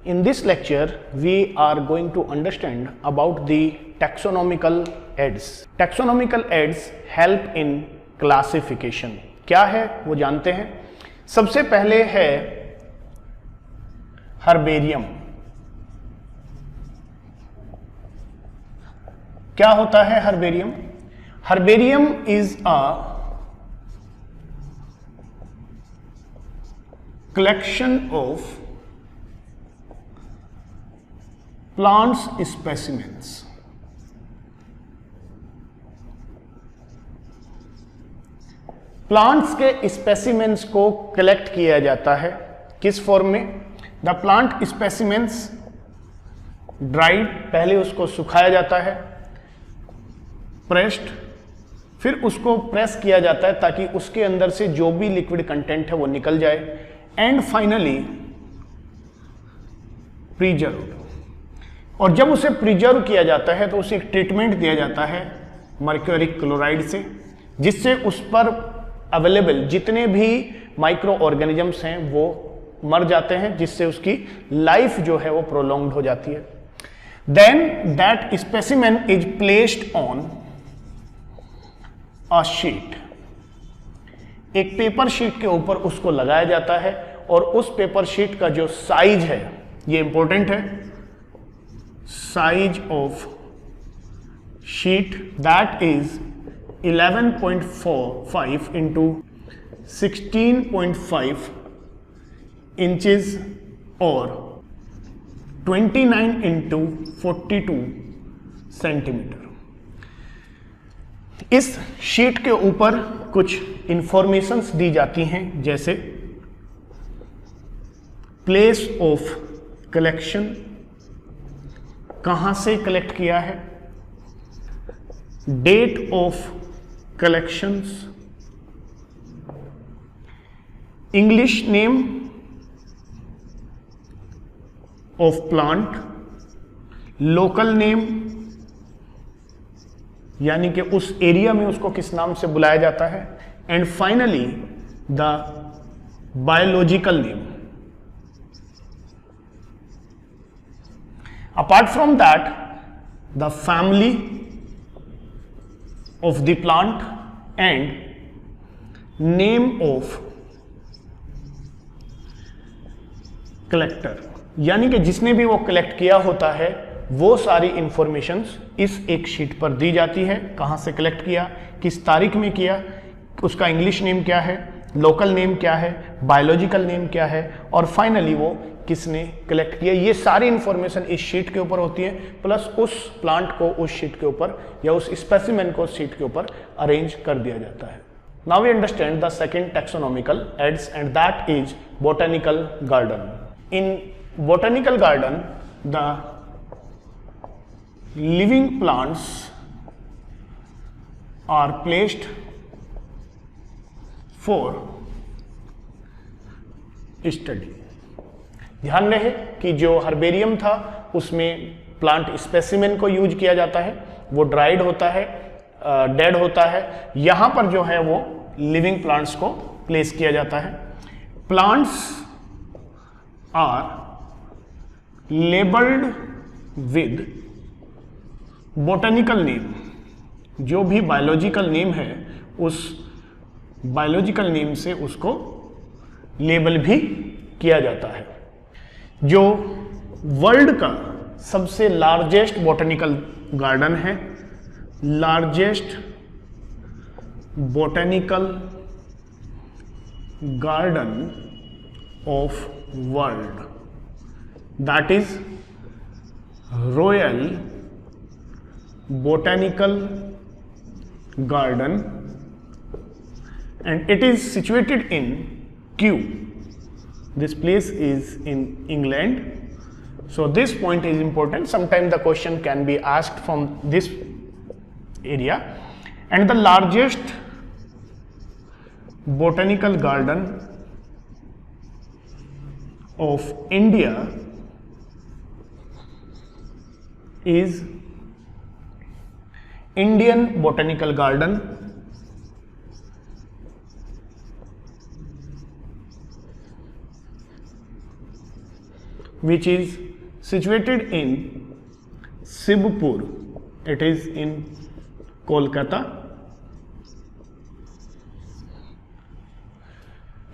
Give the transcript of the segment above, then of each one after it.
In this lecture, we are going to understand about the taxonomical aids. Taxonomical aids help in classification. क्या है वो जानते हैं। सबसे पहले है हर्बेरियम। क्या होता है herbarium? Herbarium is a collection of plants specimens. Plants के स्पेसिमेंस को कलेक्ट किया जाता है किस फॉर्म में? द प्लांट स्पेसिमेंस ड्राइड, पहले उसको सुखाया जाता है, प्रेस्ड, फिर उसको प्रेस किया जाता है ताकि उसके अंदर से जो भी लिक्विड कंटेंट है वो निकल जाए, एंड फाइनली प्रिजर्व। और जब उसे प्रिजर्व किया जाता है तो उसे एक ट्रीटमेंट दिया जाता है मर्क्यूरिक क्लोराइड से, जिससे उस पर अवेलेबल जितने भी माइक्रो ऑर्गेनिजम्स हैं वो मर जाते हैं, जिससे उसकी लाइफ जो है वो प्रोलॉन्ग्ड हो जाती है। Then that specimen is placed on a sheet, एक पेपर शीट के ऊपर उसको लगाया जाता है, और उस पेपर शीट का जो साइज है, ये इंपॉर्टेंट है, size of sheet that is 11.45 into 16.5 inches और 29 इंटू 42 सेंटीमीटर। इस शीट के ऊपर कुछ इंफॉर्मेशंस दी जाती हैं, जैसे प्लेस ऑफ कलेक्शन, कहां से कलेक्ट किया है, date of collections, English name of plant, local name यानी कि उस एरिया में उसको किस नाम से बुलाया जाता है, and finally the biological name. Apart from that the family of the plant and name of collector, यानी कि जिसने भी वो कलेक्ट किया होता है वो सारी इंफॉर्मेशंस इस एक शीट पर दी जाती है। कहाँ से कलेक्ट किया, किस तारीख में किया, उसका इंग्लिश नेम क्या है, लोकल नेम क्या है, बायोलॉजिकल नेम क्या है, और फाइनली वो किसने कलेक्ट किया। ये सारी इंफॉर्मेशन इस शीट के ऊपर होती है, प्लस उस प्लांट को उस शीट के ऊपर या उस स्पेसिमेन को उस शीट के ऊपर अरेंज कर दिया जाता है। Now we understand the second taxonomical aids and that is botanical garden. In botanical garden the living plants are placed for study। ध्यान रहे कि जो हर्बेरियम था उसमें प्लांट स्पेसिमेन को यूज किया जाता है, वो ड्राइड होता है, डेड होता है। यहां पर जो है वो लिविंग प्लांट्स को प्लेस किया जाता है। Plants are labelled with botanical name, जो भी बायोलॉजिकल नेम है उस बायोलॉजिकल नेम से उसको लेबल भी किया जाता है। जो वर्ल्ड का सबसे लार्जेस्ट बोटेनिकल गार्डन है, largest botanical garden of world, that is royal botanical garden, and it is situated in Kew. This place is in England, so this point is important. Sometimes the question can be asked from this area. And the largest botanical garden of India is Indian botanical garden, which is situated in Shibpur. It is in Kolkata.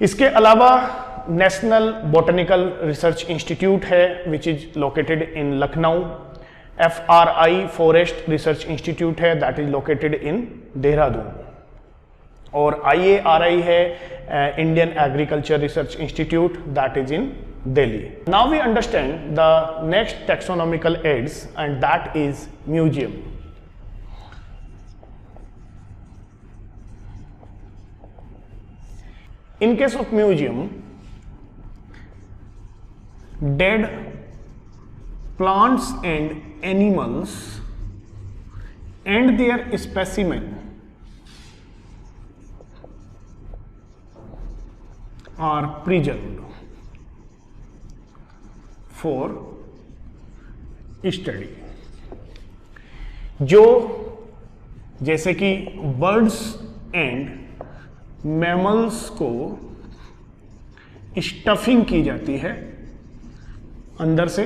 इसके अलावा national botanical research institute है which is located in Lucknow. FRI forest research institute है that is located in Dehradun. और IARI है Indian agriculture research institute that is in Delhi. Now we understand the next taxonomical aids and that is museum. In case of museum, dead plants and animals and their specimen are preserved for study. जो जैसे कि birds and mammals को stuffing की जाती है, अंदर से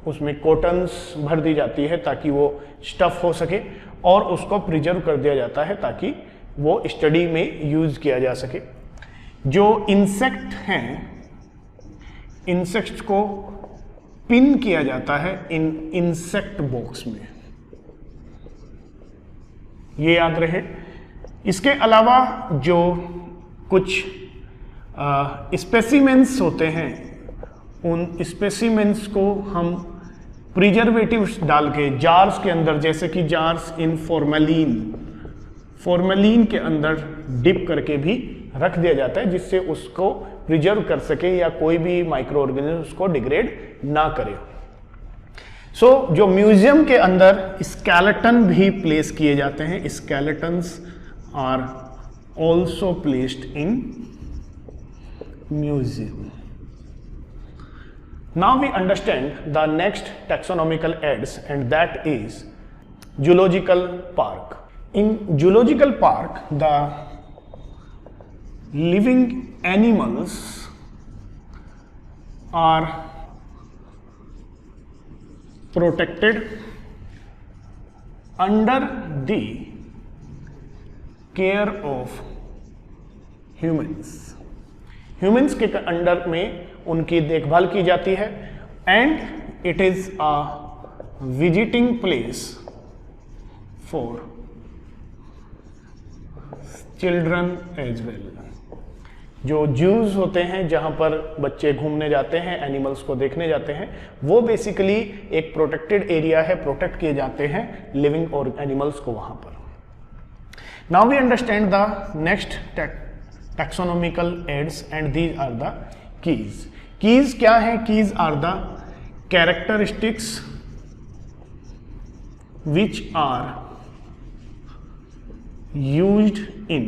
उसमें कॉटन्स भर दी जाती है ताकि वो स्टफ हो सके और उसको प्रिजर्व कर दिया जाता है ताकि वो स्टडी में यूज किया जा सके. जो इंसेक्ट हैं, इंसेक्ट्स को पिन किया जाता है इन इंसेक्ट बॉक्स में, ये याद रहे. इसके अलावा जो कुछ स्पेसिमेंस होते हैं, उन स्पेसिमेंस को हम प्रिजर्वेटिव्स डाल के जार्स के अंदर, जैसे कि जार्स इन फॉर्मेलिन के अंदर डिप करके भी रख दिया जाता है जिससे उसको प्रिजर्व कर सके या कोई भी माइक्रो ऑर्गेनिज्म उसको डिग्रेड ना करे. सो जो म्यूजियम के अंदर स्केलेटन भी प्लेस किए जाते हैं, skeletons are also placed in museum. Now we understand the next taxonomical aids and that is zoological park. In zoological park, the living animals are protected under the care of humans के under में उनकी देखभाल की जाती है and it is a visiting place for children as well. जो zoos होते हैं जहां पर बच्चे घूमने जाते हैं, एनिमल्स को देखने जाते हैं, वो बेसिकली एक प्रोटेक्टेड एरिया है, प्रोटेक्ट किए जाते हैं लिविंग और एनिमल्स को वहां पर. Now we understand the next taxonomical aids and these are the keys. Keys क्या है? Keys are the characteristics which are used in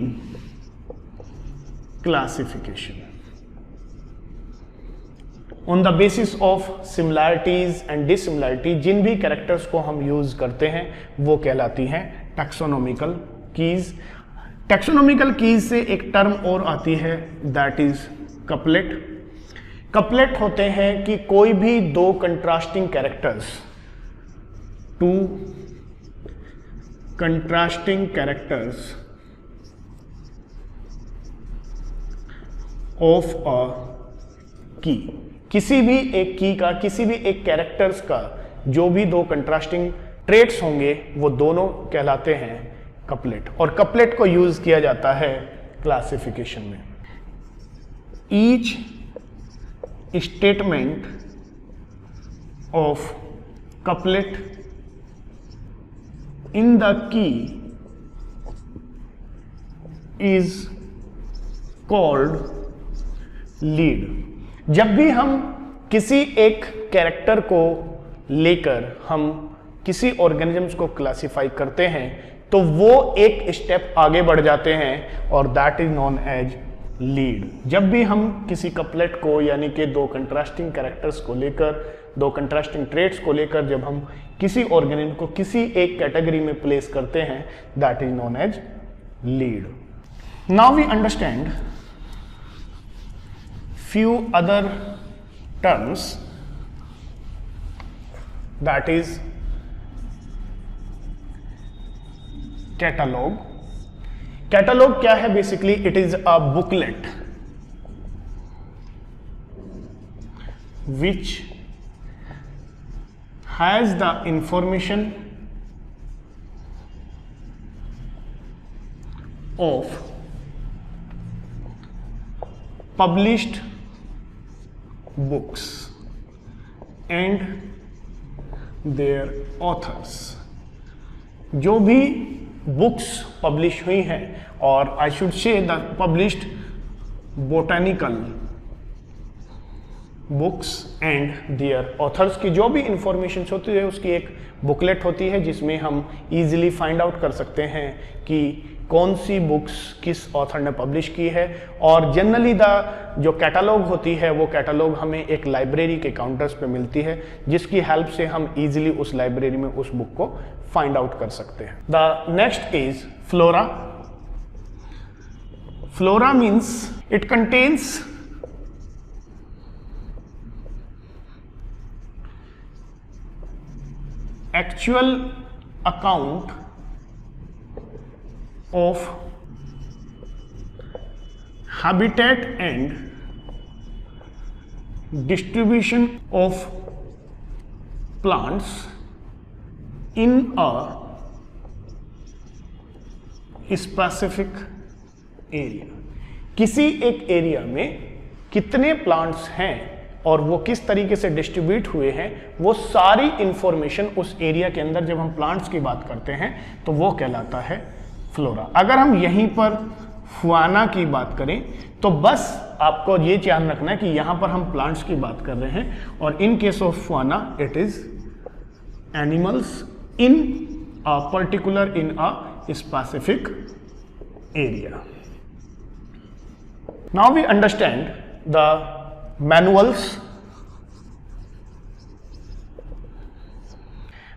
classification. On the basis of similarities and dissimilarities, जिन भी characters को हम use करते हैं वो कहलाती हैं टैक्सोनॉमिकल कीज. टैक्सोनॉमिकल कीज से एक टर्म और आती है दैट इज कपलेट. कपलेट होते हैं कि कोई भी दो contrasting characters, two contrasting characters of a key, किसी भी एक की का, किसी भी एक कैरेक्टर्स का जो भी दो कंट्रास्टिंग ट्रेट्स होंगे वो दोनों कहलाते हैं कपलेट. और कपलेट को यूज किया जाता है क्लासिफिकेशन में. Each statement of couplet in the key is called lead. जब भी हम किसी एक कैरेक्टर को लेकर हम किसी ऑर्गेनिजम्स को क्लासिफाई करते हैं तो वो एक स्टेप आगे बढ़ जाते हैं और that is known as lead. जब भी हम किसी कपलेट को यानी कि दो कंट्रास्टिंग कैरेक्टर्स को लेकर, दो कंट्रास्टिंग ट्रेट्स को लेकर जब हम किसी ऑर्गेनिज्म को किसी एक कैटेगरी में प्लेस करते हैं that is known as lead. Now we understand few other terms that is catalogue. Catalogue क्या है? Basically it is a booklet which has the information of published books and their authors। जो भी books publish हुई हैं, और I should say the published botanical books and their authors की जो भी इंफॉर्मेशन होती है उसकी एक बुकलेट होती है जिसमें हम इजीली फाइंड आउट कर सकते हैं कि कौन सी बुक्स किस ऑथर ने पब्लिश की है। और जनरली द जो कैटलॉग होती है वो कैटलॉग हमें एक लाइब्रेरी के काउंटर्स पे मिलती है, जिसकी हेल्प से हम इजीली उस लाइब्रेरी में उस बुक को फाइंड आउट कर सकते हैं। The next is flora. Flora means it contains actual account of habitat and distribution of plants in a specific area। किसी एक एरिया में कितने प्लांट्स हैं और वो किस तरीके से डिस्ट्रीब्यूट हुए हैं, वो सारी इंफॉर्मेशन उस एरिया के अंदर जब हम प्लांट्स की बात करते हैं तो वो कहलाता है फ्लोरा। अगर हम यहीं पर फुआना की बात करें तो बस आपको ये ध्यान रखना है कि यहां पर हम प्लांट्स की बात कर रहे हैं, और in case of fauna it is animals in a particular in a specific area. Now we understand the manuals।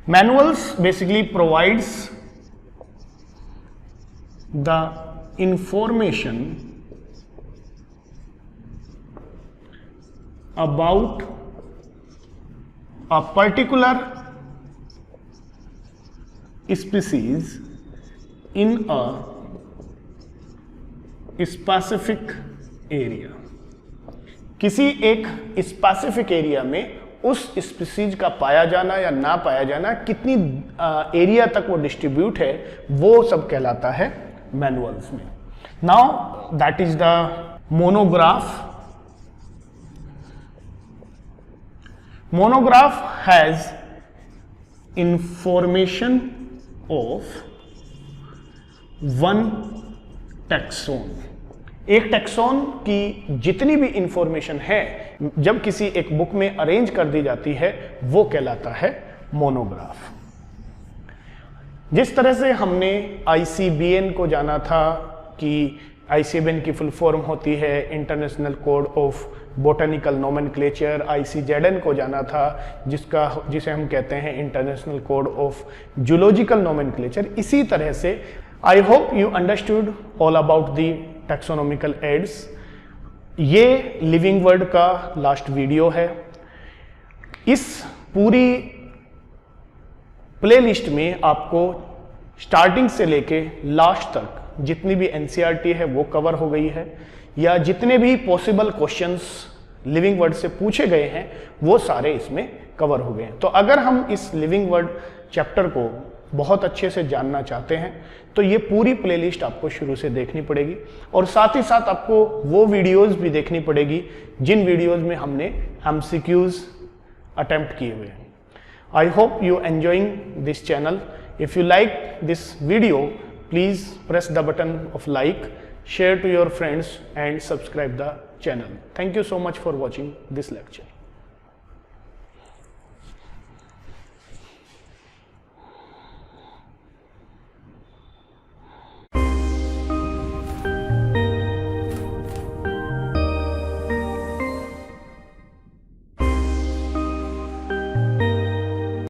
Manuals basically provides the information about a particular species in a specific area। किसी एक specific area में उस species का पाया जाना या ना पाया जाना, कितनी एरिया तक वो डिस्ट्रीब्यूट है, वो सब कहलाता है मैनुअल्स में। Now that is the monograph. Monograph has information of one taxon. एक टैक्सोन की जितनी भी इंफॉर्मेशन है जब किसी एक बुक में अरेंज कर दी जाती है वो कहलाता है मोनोग्राफ। जिस तरह से हमने ICBN को जाना था कि ICBN की फुल फॉर्म होती है international code of botanical nomenclature, ICZN को जाना था जिसे हम कहते हैं international code of zoological nomenclature, इसी तरह से I hope you understood all about the taxonomical aids. ये लिविंग वर्ड का लास्ट वीडियो है। इस पूरी प्लेलिस्ट में आपको स्टार्टिंग से लेके लास्ट तक जितनी भी NCERT है वो कवर हो गई है, या जितने भी पॉसिबल क्वेश्चंस लिविंग वर्ड से पूछे गए हैं वो सारे इसमें कवर हो गए हैं। तो अगर हम इस लिविंग वर्ड चैप्टर को बहुत अच्छे से जानना चाहते हैं तो ये पूरी प्लेलिस्ट आपको शुरू से देखनी पड़ेगी, और साथ ही साथ आपको वो वीडियोस भी देखनी पड़ेगी जिन वीडियोस में हमने MCQs अटेम्प्ट किए हुए हैं। I hope you enjoying this channel. If you like this video please press the button of like, share to your friends and subscribe the channel. Thank you so much for watching this lecture.